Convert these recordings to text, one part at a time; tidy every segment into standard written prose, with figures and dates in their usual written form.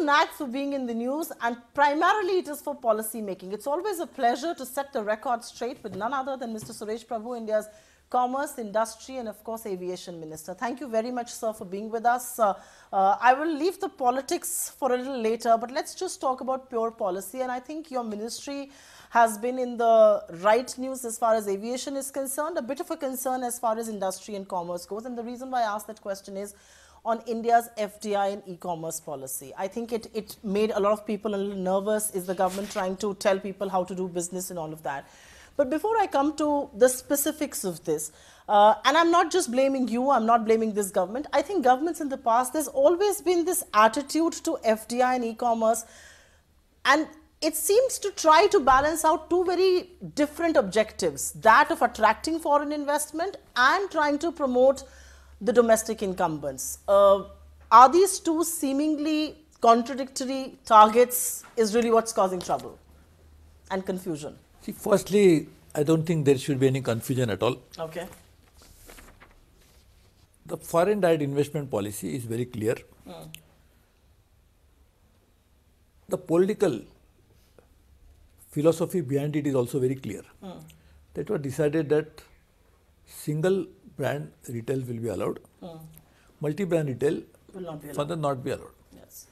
knack for being in the news, and primarily it is for policy making. It's always a pleasure to set the record straight with none other than Mr. Suresh Prabhu, India's Commerce, Industry and of course Aviation Minister. Thank you very much, sir, for being with us. I will leave the politics for a little later, but let's just talk about pure policy. And I think your ministry has been in the right news as far as aviation is concerned, a bit of a concern as far as industry and commerce goes. And the reason why I asked that question is on India's FDI and e-commerce policy. I think it made a lot of people a little nervous. Is the government trying to tell people how to do business and all of that? But before I come to the specifics of this, and I'm not just blaming you, I'm not blaming this government. I think governments in the past, there's always been this attitude to FDI and e-commerce, and it seems to try to balance out two very different objectives, that of attracting foreign investment and trying to promote the domestic incumbents. Are these two seemingly contradictory targets is really what's causing trouble and confusion? See, firstly, I don't think there should be any confusion at all. Okay. The foreign direct investment policy is very clear. The political philosophy behind it is also very clear. That was decided that single brand retail will be allowed. Multi-brand retail Will not be allowed. further not be allowed. Yes.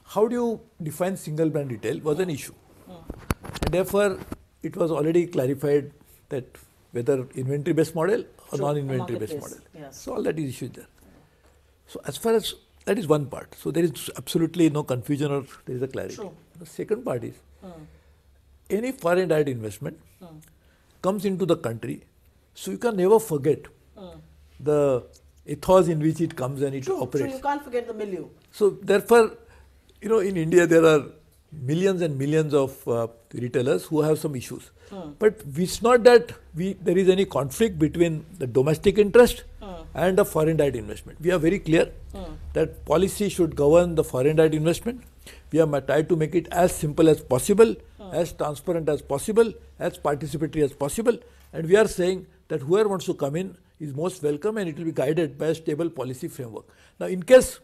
How do you define single brand retail was an issue. And therefore, it was already clarified that whether inventory based model or non-inventory based model. Yes. So all that is issued there. So as far as that is one part. So there is absolutely no confusion or there is a clarity. True. The second part is any foreign direct investment comes into the country, so you can never forget the ethos in which it comes and it operates. True, you can't forget the milieu. So therefore, in India there are millions and millions of retailers who have some issues. But it's not that there is any conflict between the domestic interest and the foreign direct investment. We are very clear that policy should govern the foreign direct investment. We are tried to make it as simple as possible, as transparent as possible, as participatory as possible. And we are saying that whoever wants to come in is most welcome and it will be guided by a stable policy framework. Now, in case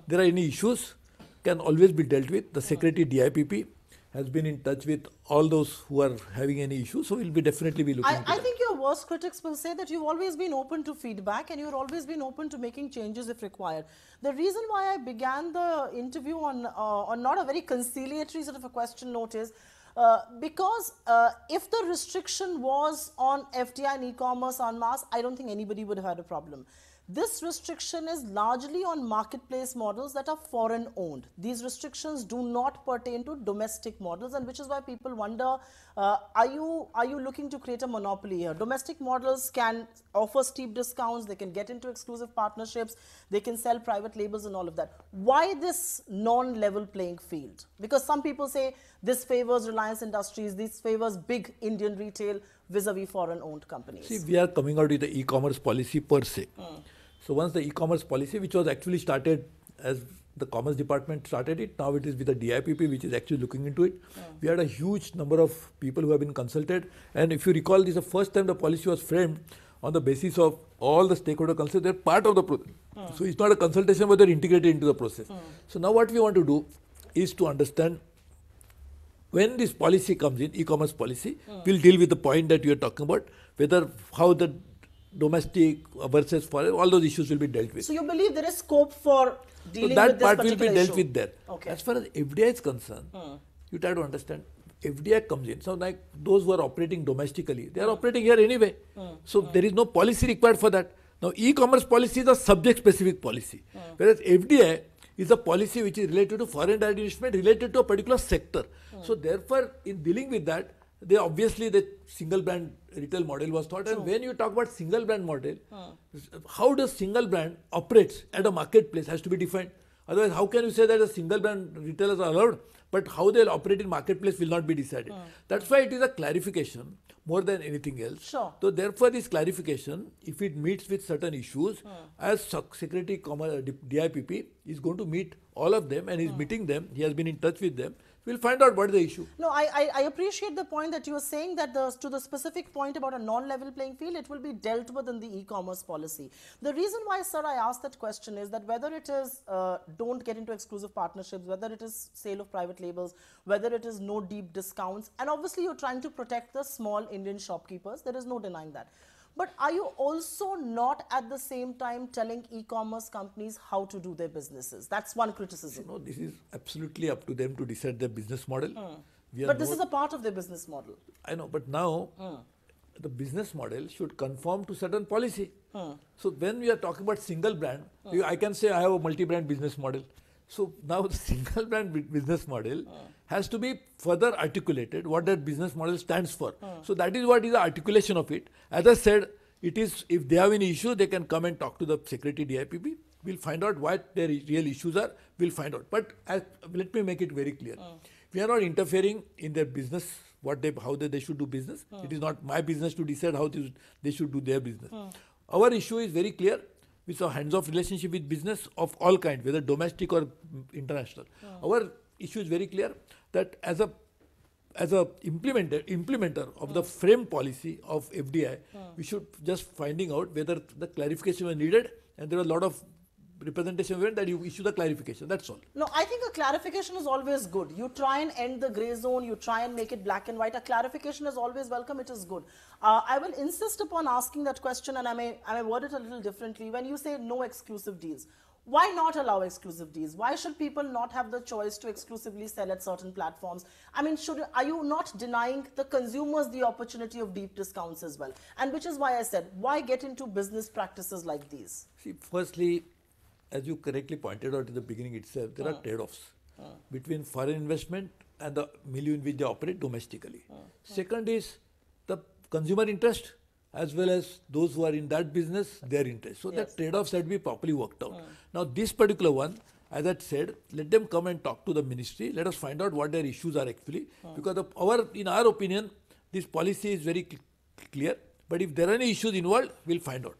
there are any issues, can always be dealt with. The Secretary DIPP has been in touch with all those who are having any issues, so we'll definitely be looking into that. I think your worst critics will say that you've always been open to feedback and you've always been open to making changes if required. The reason why I began the interview on not a very conciliatory sort of a question note is because if the restriction was on FDI and e-commerce en masse, I don't think anybody would have had a problem. This restriction is largely on marketplace models that are foreign owned. These restrictions do not pertain to domestic models, and which is why people wonder, are you looking to create a monopoly here? Domestic models can offer steep discounts, they can get into exclusive partnerships, they can sell private labels and all of that. Why this non-level playing field? Because some people say this favors Reliance Industries, this favors big Indian retail vis-a-vis foreign owned companies. See, we are coming out with the e-commerce policy per se. So once the e-commerce policy, which was actually started as the Commerce Department started it, now it is with the DIPP which is actually looking into it. We had a huge number of people who have been consulted, and if you recall, this is the first time the policy was framed on the basis of all the stakeholder consulted. They're part of the process. So it's not a consultation, but they're integrated into the process. So now what we want to do is to understand when this policy comes in, e-commerce policy, we'll deal with the point that you are talking about, whether how the domestic versus foreign, all those issues will be dealt with. So you believe there is scope for dealing that with this part will be particular dealt issue? with there. Okay. As far as FDI is concerned, you try to understand, FDI comes in. So like those who are operating domestically, they are operating here anyway. So there is no policy required for that. Now e-commerce policy is a subject specific policy. Whereas FDI is a policy which is related to foreign direct investment, related to a particular sector. So therefore, in dealing with that, obviously the single brand retail model was thought. And when you talk about single brand model, how does single brand operates at a marketplace has to be defined. Otherwise, how can you say that a single brand retailers are allowed, but how they'll operate in marketplace will not be decided. That's why it is a clarification more than anything else. Sure. So therefore, this clarification, if it meets with certain issues, as Secretary DIPP is going to meet all of them and is meeting them, he has been in touch with them. we'll find out what is the issue. No, I appreciate the point that you are saying that to the specific point about a non-level playing field, it will be dealt with in the e-commerce policy. The reason why, sir, I asked that question is that whether it is don't get into exclusive partnerships, whether it is sale of private labels, whether it is no deep discounts, and obviously you're trying to protect the small Indian shopkeepers, there is no denying that. But are you also not at the same time telling e-commerce companies how to do their businesses? That's one criticism. No, this is absolutely up to them to decide their business model. But this is a part of their business model. I know, but now the business model should conform to certain policy. So when we are talking about single brand, I can say I have a multi-brand business model. So now the single brand business model has to be further articulated what that business model stands for. So that is what is the articulation of it. As I said, it is, if they have any issue, they can come and talk to the Secretary DIPP. We'll find out what their real issues are. We'll find out. But let me make it very clear. We are not interfering in their business, how they should do business. It is not my business to decide how they should do their business. Our issue is very clear. It's a hands-off relationship with business of all kinds, whether domestic or international. Our issue is very clear that as a implementer of the frame policy of FDI, we should just finding out whether the clarification was needed, and there are a lot of representation that you issue the clarification. That's all. No, I think a clarification is always good. You try and end the grey zone, you try and make it black and white. A clarification is always welcome, it is good. I will insist upon asking that question, and I may word it a little differently. When you say no exclusive deals, why not allow exclusive deals? Why should people not have the choice to exclusively sell at certain platforms? I mean, are you not denying the consumers the opportunity of deep discounts as well? And which is why I said, why get into business practices like these? See, firstly, as you correctly pointed out in the beginning itself, there are trade-offs between foreign investment and the milieu in which they operate domestically. Second is the consumer interest as well as those who are in that business, their interest. So that trade-offs had to be properly worked out. Now this particular one, as I said, let them come and talk to the ministry. Let us find out what their issues are actually. Because in our opinion, this policy is very clear. But if there are any issues involved, we'll find out.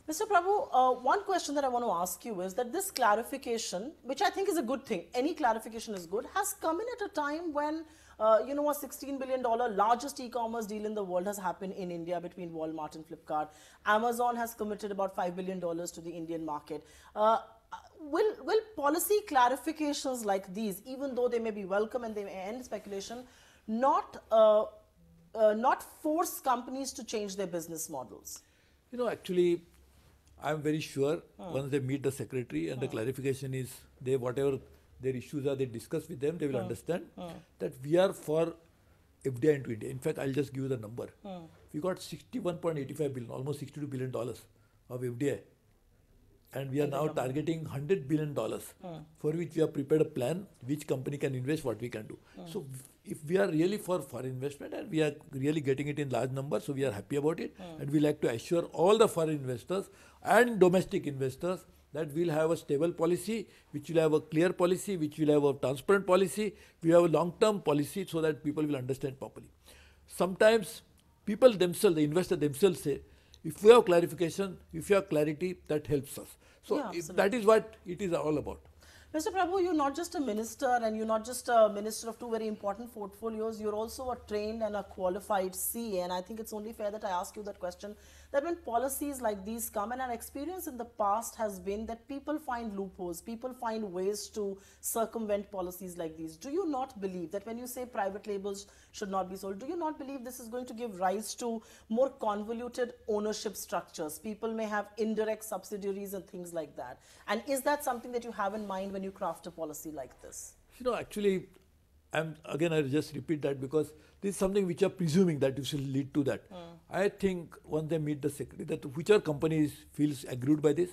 Mr. Prabhu, one question that I want to ask you is that this clarification, which I think is a good thing, any clarification is good, has come in at a time when, a $16 billion largest e-commerce deal in the world has happened in India between Walmart and Flipkart. Amazon has committed about $5 billion to the Indian market. Will policy clarifications like these, even though they may be welcome and they may end speculation, not force companies to change their business models? Actually, I am very sure once they meet the secretary and the clarification is whatever their issues are, they discuss with them, they will understand that we are for FDI into India. In fact, I'll just give you the number. We got $61.85 billion, almost $62 billion of FDI. And we are now targeting $100 billion for which we have prepared a plan, which company can invest, what we can do. So if we are really for foreign investment and we are really getting it in large numbers, so we are happy about it. And we like to assure all the foreign investors and domestic investors that we'll have a stable policy, which will have a clear policy, which will have a transparent policy, we have a long-term policy so that people will understand properly. Sometimes people themselves, the investors themselves say, if we have clarification, if you have clarity, that helps us. So that is what it is all about. Mr. Prabhu, you're not just a minister and you're not just a minister of two very important portfolios, you're also a trained and a qualified CA, and I think it's only fair that I ask you that question, that when policies like these come, and our experience in the past has been that people find loopholes, people find ways to circumvent policies like these. Do you not believe that when you say private labels should not be sold, do you not believe this is going to give rise to more convoluted ownership structures? People may have indirect subsidiaries and things like that. And is that something that you have in mind when you craft a policy like this? Actually, I'll just repeat that because this is something which are presuming that it will lead to that. I think once they meet the secretary, that whichever company feels aggrieved by this,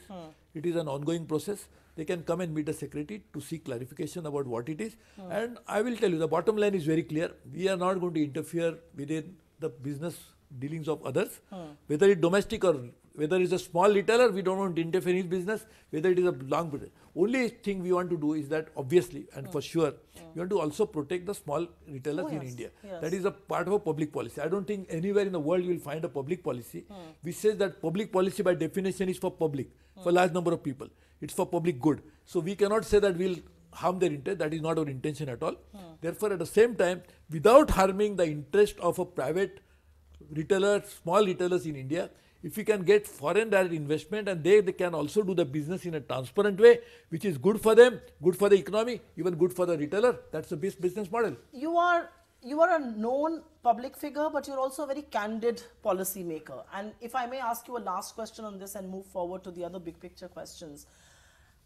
it is an ongoing process. They can come and meet the secretary to seek clarification about what it is. And I will tell you, the bottom line is very clear. We are not going to interfere within the business dealings of others, whether it's domestic or whether it's a small retailer, we don't want to interfere in his business, whether it is a long business. Only thing we want to do is that obviously and for sure, we want to also protect the small retailers in India. That is a part of a public policy. I don't think anywhere in the world you will find a public policy which says that public policy by definition is for public, for large number of people. It's for public good. So we cannot say that we'll harm their interest. That is not our intention at all. Therefore, at the same time, without harming the interest of a private retailer, small retailers in India, if we can get foreign direct investment and they can also do the business in a transparent way, which is good for them, good for the economy, even good for the retailer, that's the best business model. You are a known public figure, but you're also a very candid policy maker. And if I may ask you a last question on this and move forward to the other big picture questions,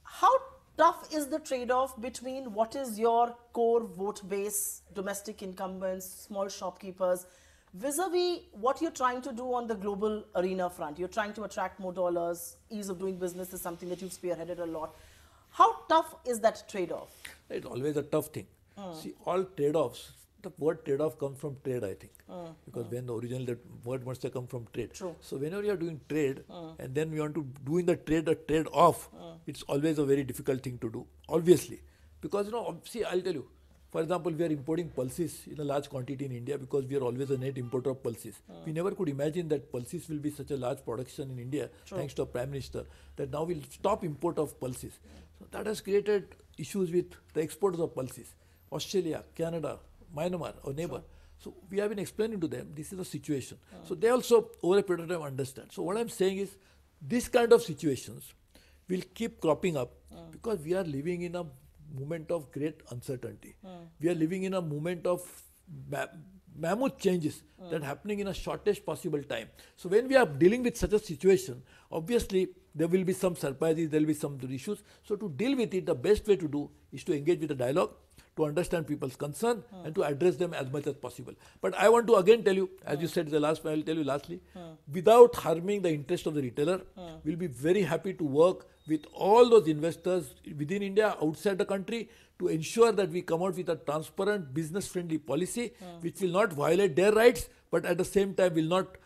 how tough is the trade-off between what is your core vote base, domestic incumbents, small shopkeepers, vis-a-vis what you're trying to do on the global arena front? You're trying to attract more dollars. Ease of doing business is something that you've spearheaded a lot. How tough is that trade-off? It's always a tough thing. See, all trade-offs, the word trade-off comes from trade, I think. Because when originally that word must have come from trade. True. So whenever you are doing trade and then you want to do in the trade a trade-off, it's always a very difficult thing to do, obviously. Because, see, I'll tell you, for example, we are importing pulses in a large quantity in India because we are always a net importer of pulses. We never could imagine that pulses will be such a large production in India, thanks to our Prime Minister, that now we'll stop import of pulses. So that has created issues with the exporters of pulses. Australia, Canada, Myanmar, our neighbor. So we have been explaining to them, this is the situation. So they also, over a period of time, understand. So what I'm saying is, this kind of situations will keep cropping up because we are living in a moment of great uncertainty. We are living in a moment of mammoth changes that are happening in a shortest possible time. So when we are dealing with such a situation, obviously there will be some surprises, there will be some issues. So to deal with it, the best way to do is to engage with the dialogue, to understand people's concern and to address them as much as possible. But I want to again tell you, as you said the last, I will tell you lastly, without harming the interest of the retailer, we'll be very happy to work with all those investors within India, outside the country, to ensure that we come out with a transparent, business-friendly policy which will not violate their rights, but at the same time will not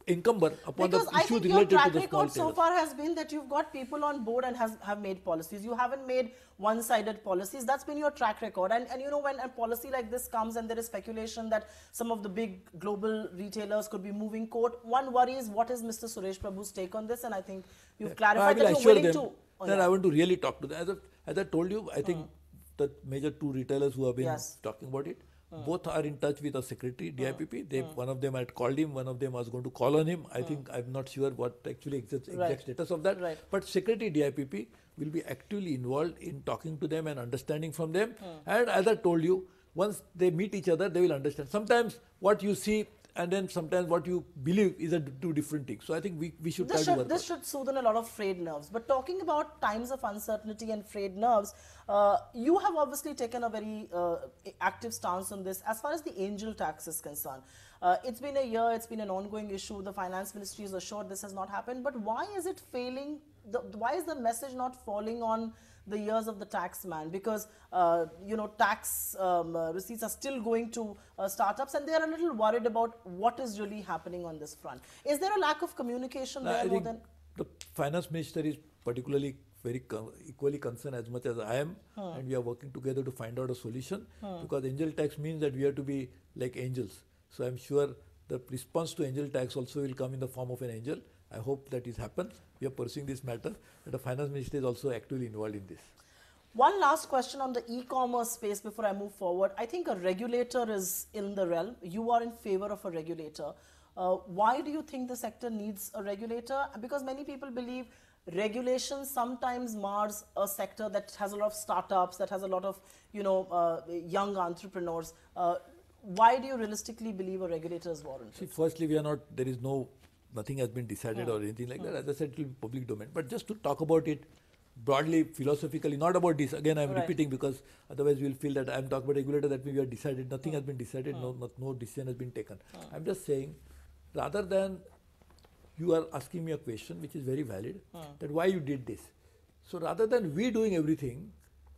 encumber upon because the issues related to the small Because I think your track record so tailors. far has been that you've got people on board and have made policies. You haven't made one-sided policies. That's been your track record. And when a policy like this comes and there is speculation that some of the big global retailers could be moving court, one worries what is Mr. Suresh Prabhu's take on this, and I think you've clarified that you're willing to. Then I want to really talk to them. As I told you, I think the major two retailers who have been talking about it, both are in touch with our secretary, DIPP. One of them had called him, one of them was going to call on him. I think I'm not sure what actually exact status of that. Right. But secretary DIPP will be actively involved in talking to them and understanding from them. And as I told you, once they meet each other, they will understand. Sometimes what you see and then sometimes what you believe is two different things. So I think we should try to work. This should soothe a lot of frayed nerves. But talking about times of uncertainty and frayed nerves, you have obviously taken a very active stance on this as far as the angel tax is concerned. It's been a year, it's been an ongoing issue. The finance ministry is assured this has not happened. But why is it failing? Why is the message not falling on the ears of the tax man? Because tax receipts are still going to startups, and they are a little worried about what is really happening on this front. Is there a lack of communication there? I think the finance minister is particularly very equally concerned as much as I am, and we are working together to find out a solution. Because angel tax means that we have to be like angels. So I'm sure the response to angel tax also will come in the form of an angel. I hope that is happen. We are pursuing this matter, and the finance minister is also actively involved in this. One last question on the e-commerce space before I move forward. I think a regulator is in the realm. You are in favor of a regulator. Why do you think the sector needs a regulator? Because many people believe regulation sometimes mars a sector that has a lot of startups, that has a lot of young entrepreneurs. Why do you realistically believe a regulator is warranted? See, firstly, nothing has been decided or anything like that. As I said, it will be public domain. But just to talk about it broadly, philosophically, not about this. Again, I'm repeating because otherwise we'll feel that I'm talking about regulator, that we have decided. Nothing has been decided. No decision has been taken. I'm just saying, rather than you are asking me a question which is very valid, that why you did this. So rather than we doing everything,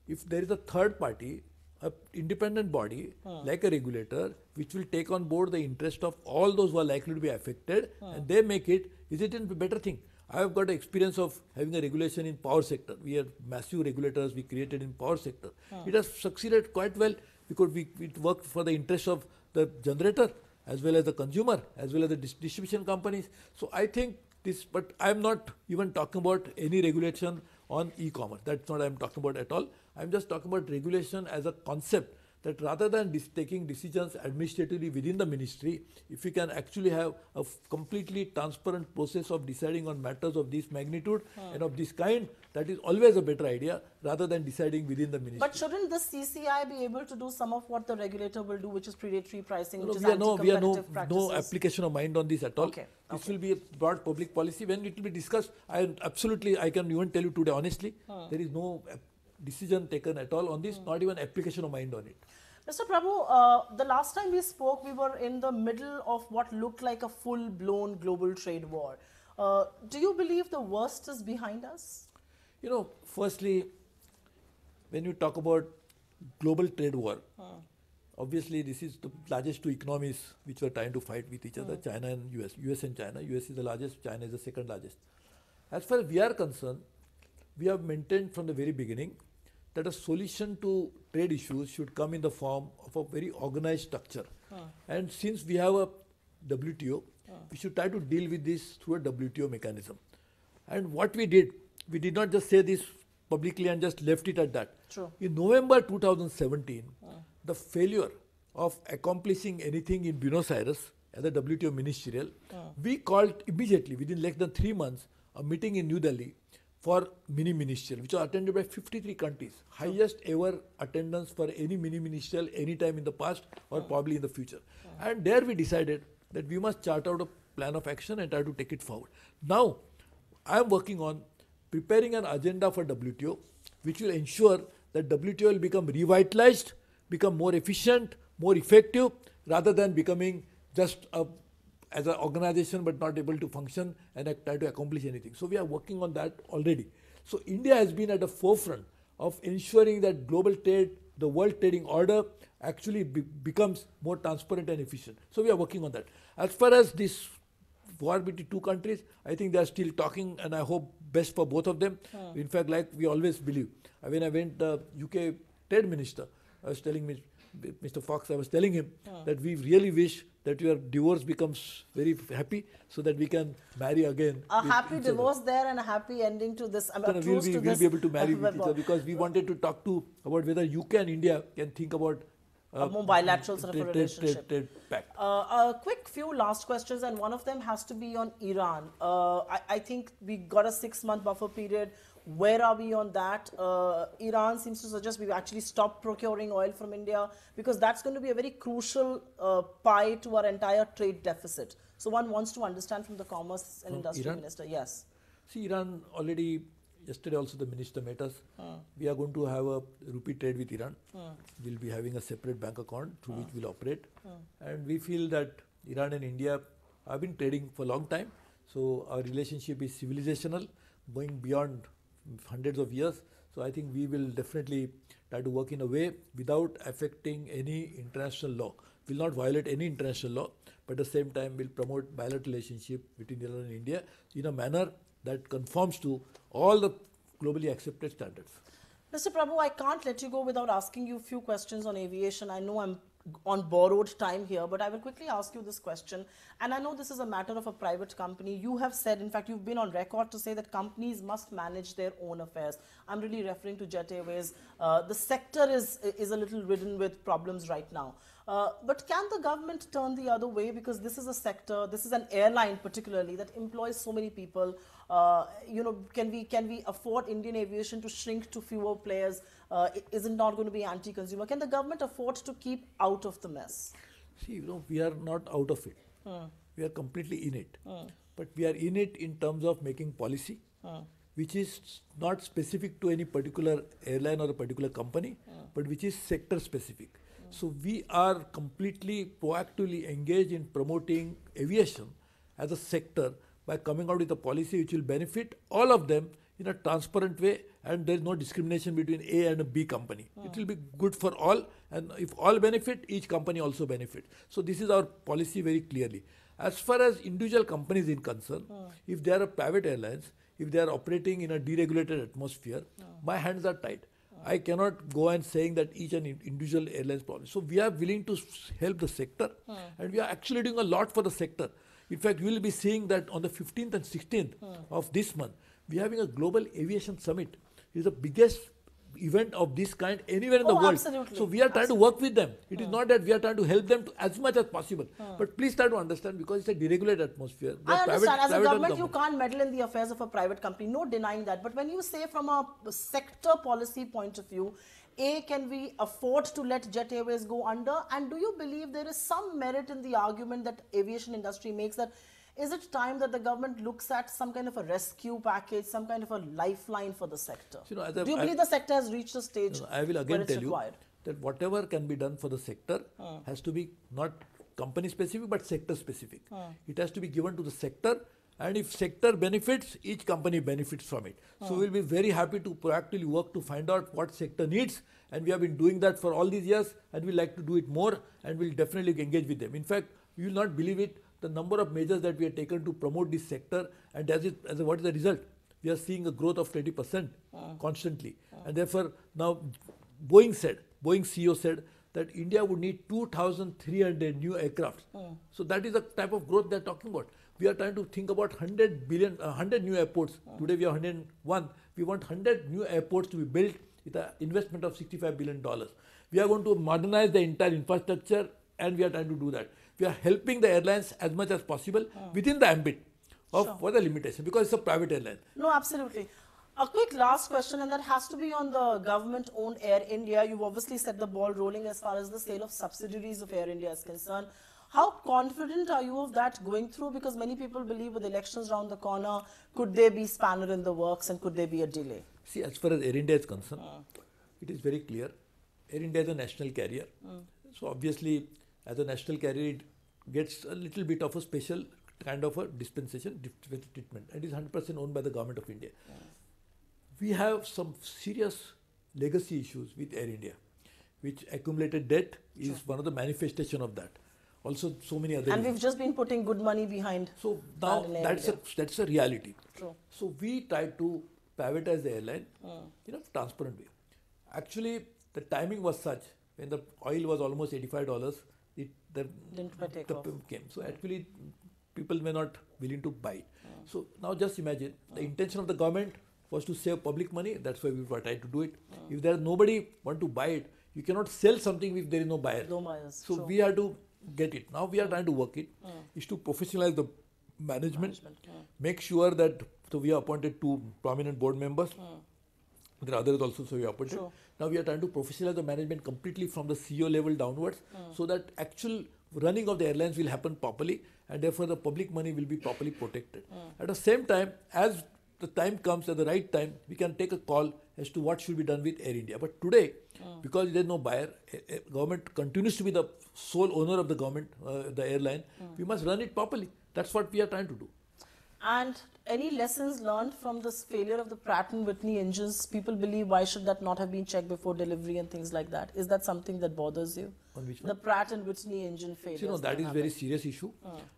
if there is a third party, an independent body like a regulator which will take on board the interest of all those who are likely to be affected and they make it, is it a better thing? I have got experience of having a regulation in power sector. We have massive regulators we created in power sector. It has succeeded quite well because it worked for the interest of the generator as well as the consumer as well as the distribution companies. So I think this, but I am not even talking about any regulation on e-commerce. That's not what I am talking about at all. I'm just talking about regulation as a concept, that rather than taking decisions administratively within the ministry, if we can actually have a completely transparent process of deciding on matters of this magnitude and of this kind, that is always a better idea rather than deciding within the ministry. But shouldn't the CCI be able to do some of what the regulator will do, which is predatory pricing, which is we anti-competitive have practices? no application of mind on this at all. Okay. This will be a broad public policy. When it will be discussed, I can even tell you today honestly, there is no decision taken at all on this, not even application of mind on it. Mr. Prabhu, the last time we spoke, we were in the middle of what looked like a full-blown global trade war. Do you believe the worst is behind us? Firstly, when you talk about global trade war, obviously this is the largest two economies which were trying to fight with each other, China and US. US and China. US is the largest, China is the second largest. As far as we are concerned, we have maintained from the very beginning that a solution to trade issues should come in the form of a very organized structure. And since we have a WTO, we should try to deal with this through a WTO mechanism. And what we did not just say this publicly and just left it at that. True. In November 2017, the failure of accomplishing anything in Buenos Aires as a WTO ministerial, we called immediately, within less than 3 months, a meeting in New Delhi for mini ministerial, which was attended by 53 countries, highest ever attendance for any mini ministerial any time in the past or probably in the future. And there we decided that we must chart out a plan of action and try to take it forward. Now, I am working on preparing an agenda for WTO, which will ensure that WTO will become revitalized, become more efficient, more effective, rather than becoming just as an organization but not able to function and try to accomplish anything. So we are working on that already. So India has been at the forefront of ensuring that global trade, the world trading order actually becomes more transparent and efficient. So we are working on that. As far as this war between two countries, I think they are still talking, and I hope best for both of them. In fact, like we always believe, when I went, the UK trade minister was telling me, Mr. Fox, I was telling him that we really wish that your divorce becomes very happy so that we can marry again. A happy divorce there and a happy ending to this. We'll be able to marry with each other, because we wanted to talk about whether UK and India can think about a more bilateral sort of a relationship. Trade pact. A quick few last questions, and one of them has to be on Iran. I think we got a 6-month buffer period. Where are we on that? Iran seems to suggest we've actually stopped procuring oil from India, because that's going to be a very crucial pie to our entire trade deficit. So one wants to understand from the Commerce and Industry Iran? Minister. Yes. See, Iran already, yesterday also the minister met us. We are going to have a rupee trade with Iran. We'll be having a separate bank account through which we'll operate. And we feel that Iran and India have been trading for a long time. So our relationship is civilizational, going beyond hundreds of years. So I think we will definitely try to work in a way without affecting any international law. We'll not violate any international law, but at the same time we'll promote bilateral relationship between Iran and India in a manner that conforms to all the globally accepted standards. Mr. Prabhu, I can't let you go without asking you a few questions on aviation. I know I'm on borrowed time here, but I will quickly ask you this question. And I know this is a matter of a private company. You have said, in fact, you've been on record to say that companies must manage their own affairs. I'm really referring to Jet Airways. The sector is a little ridden with problems right now. But can the government turn the other way? Because this is a sector, this is an airline particularly, that employs so many people. Can we afford Indian aviation to shrink to fewer players? Is it not going to be anti-consumer? Can the government afford to keep out of the mess? See, we are not out of it. We are completely in it. But we are in it in terms of making policy, which is not specific to any particular airline or a particular company, but which is sector specific. So we are completely proactively engaged in promoting aviation as a sector by coming out with a policy which will benefit all of them in a transparent way, and there is no discrimination between A and a B company. It will be good for all, and if all benefit, each company also benefit. So this is our policy very clearly. As far as individual companies is concerned, if they are a private airlines, if they are operating in a deregulated atmosphere, my hands are tied. I cannot go and saying that each and individual airline's problem. So we are willing to help the sector, and we are actually doing a lot for the sector. In fact, we will be seeing that on the 15th and 16th of this month, we are having a global aviation summit. It is the biggest event of this kind anywhere in the world. Absolutely. So we are trying to work with them. It is not that we are trying to help them to as much as possible. But please try to understand, because it's a deregulated atmosphere. I understand. As a government, you can't meddle in the affairs of a private company. No denying that. But when you say from a sector policy point of view, can we afford to let Jet Airways go under? And do you believe there is some merit in the argument that aviation industry makes that is it time that the government looks at some kind of a rescue package, some kind of a lifeline for the sector? Do you believe the sector has reached a stage I will again tell required? You that whatever can be done for the sector has to be not company specific but sector specific. It has to be given to the sector, and if sector benefits, each company benefits from it. So we will be very happy to proactively work to find out what sector needs, and we have been doing that for all these years, and we like to do it more, and we will definitely engage with them. In fact, you will not believe it, the number of measures that we have taken to promote this sector, and what is the result? We are seeing a growth of 20% constantly. And therefore, now Boeing CEO said that India would need 2,300 new aircraft. So that is the type of growth they are talking about. We are trying to think about 100 new airports. Today we are 101. We want 100 new airports to be built with an investment of $65 billion. We are going to modernize the entire infrastructure, and we are trying to do that. We are helping the airlines as much as possible within the ambit of what the limitation, because it's a private airline. No, absolutely. A quick last question, and that has to be on the government-owned Air India. You've obviously set the ball rolling as far as the sale of subsidiaries of Air India is concerned. How confident are you of that going through? Because many people believe with elections around the corner, could there be spanner in the works and could there be a delay? See, as far as Air India is concerned, it is very clear. Air India is a national carrier. So obviously, as a national carrier, it gets a little bit of a special kind of a dispensation, treatment. It is 100% owned by the government of India. We have some serious legacy issues with Air India, which accumulated debt is one of the manifestation of that. Also, so many other. And we've just been putting good money behind. So now that's a reality. True. So we try to privatize the airline in a transparent way. Actually, the timing was such when the oil was almost $85. The came. So actually, people were not willing to buy. So now just imagine the intention of the government was to save public money. That's why we were trying to do it. If there is nobody want to buy it, you cannot sell something if there is no buyer. No buyers. So we have to get it. Now we are trying to work it. Is to professionalize the management. Make sure that we have appointed 2 prominent board members. There are others also, so we appointed. Sure. Now we are trying to professionalize the management completely from the CEO level downwards, so that actual running of the airlines will happen properly, and therefore the public money will be properly protected. At the same time, as the time comes, at the right time, we can take a call as to what should be done with Air India. But today, because there is no buyer, government continues to be the sole owner of the government, the airline, we must run it properly. That's what we are trying to do. And any lessons learned from this failure of the Pratt & Whitney engines? People believe why should that not have been checked before delivery and things like that. Is that something that bothers you? On which one? The Pratt & Whitney engine failure. You know, that is a very serious issue.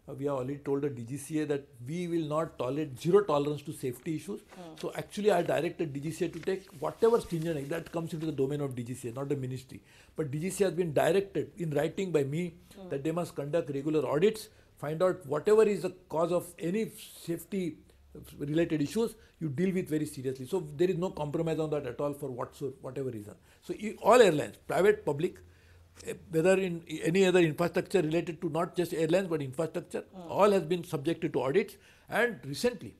We have already told the DGCA that we will not tolerate zero tolerance to safety issues. So actually I directed DGCA to take whatever stringent, that comes into the domain of DGCA, not the ministry. But DGCA has been directed in writing by me that they must conduct regular audits, find out whatever is the cause of any safety related issues, you deal with very seriously. So there is no compromise on that at all for whatever reason. So all airlines, private, public, whether in any other infrastructure related to not just airlines but infrastructure, all has been subjected to audits. And recently,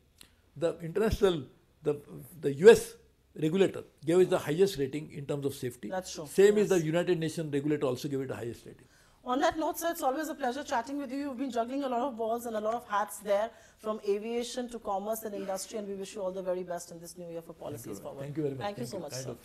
the international, the US regulator gave it the highest rating in terms of safety. That's true. Same is the United Nations regulator also gave it the highest rating. On that note, sir, it's always a pleasure chatting with you. You've been juggling a lot of balls and a lot of hats there, from aviation to commerce and industry, and we wish you all the very best in this new year for policies forward. Thank you very much. Thank you so much, sir.